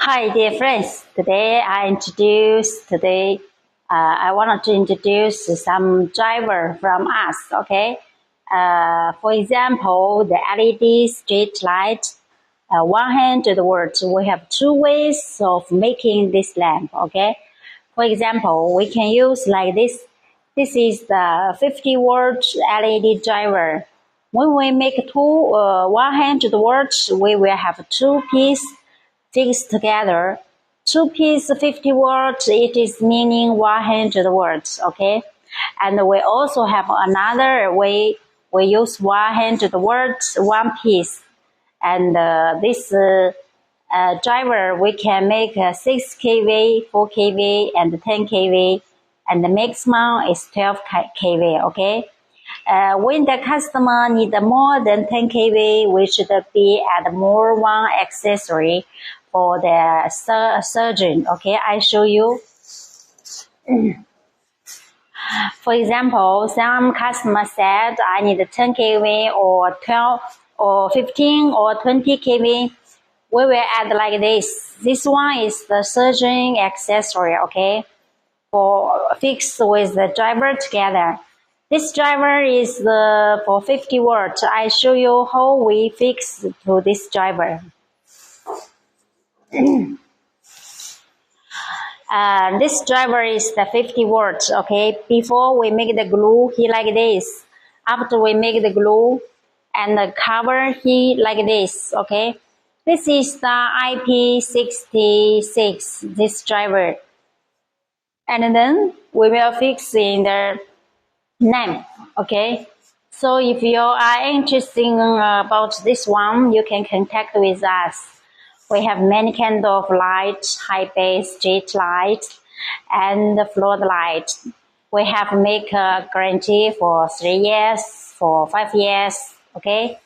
Hi, dear friends. Today I wanted to introduce some driver from us. Okay. For example, the LED street light. 100 watts. We have two ways of making this lamp. Okay. For example, we can use like this. This is the 50-watt LED driver. When we make 100 watts, we will have two pieces fixed together. Two pieces 50 watts, it is meaning 100 watts, okay? And we also have another way, we use 100 watts, one piece. And this driver, we can make 6 kV, 4 kV, and 10 kV, and the maximum is 12 kV, okay? When the customer need more than 10 kV, we should be add more one accessory for the surgeon. Okay, I show you. For example, some customer said I need 10 kV or 12 or 15 or 20 kV. We will add like this. This one is the surgeon accessory, okay, for fixed with the driver together. This driver is for 50 watts. I show you how we fix to this driver. This driver is the 50 watts, okay? Before we make the glue, he like this. After we make the glue and the cover, he like this, okay? This is the IP66, this driver. And then we will fix in the lamp, okay? So if you are interested about this one, you can contact with us. We have many kind of light, high base, street light, and floodlight. We have make a guarantee for 3 years, for 5 years, okay?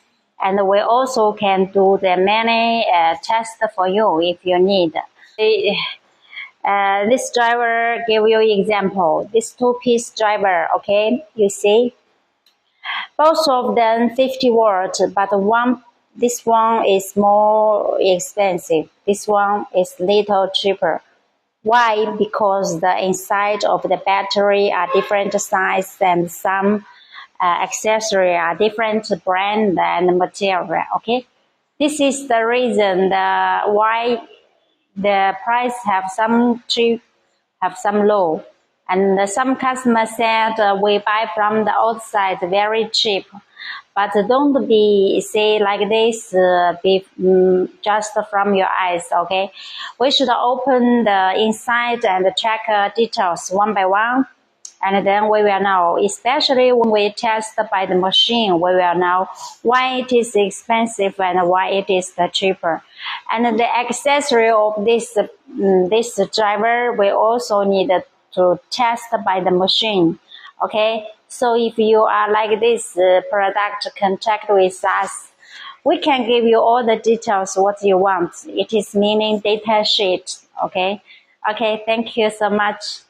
And we also can do the many tests for you if you need. This driver give you example. This two-piece driver, okay? You see, both of them 50 watts, but this one is more expensive. This one is little cheaper. Why? Because the inside of the battery are different size and some accessory are different brand and material. Okay, this is the reason why the price have some cheap, have some low. And some customers said we buy from the outside very cheap. But don't be say like this, just from your eyes, okay? We should open the inside and check details one by one. And then we will know, especially when we test by the machine, we will know why it is expensive and why it is cheaper. And the accessory of this driver, we also need to test by the machine, okay? So if you are like this product, contact with us. We can give you all the details what you want. It is meaning data sheet, okay? Okay, thank you so much.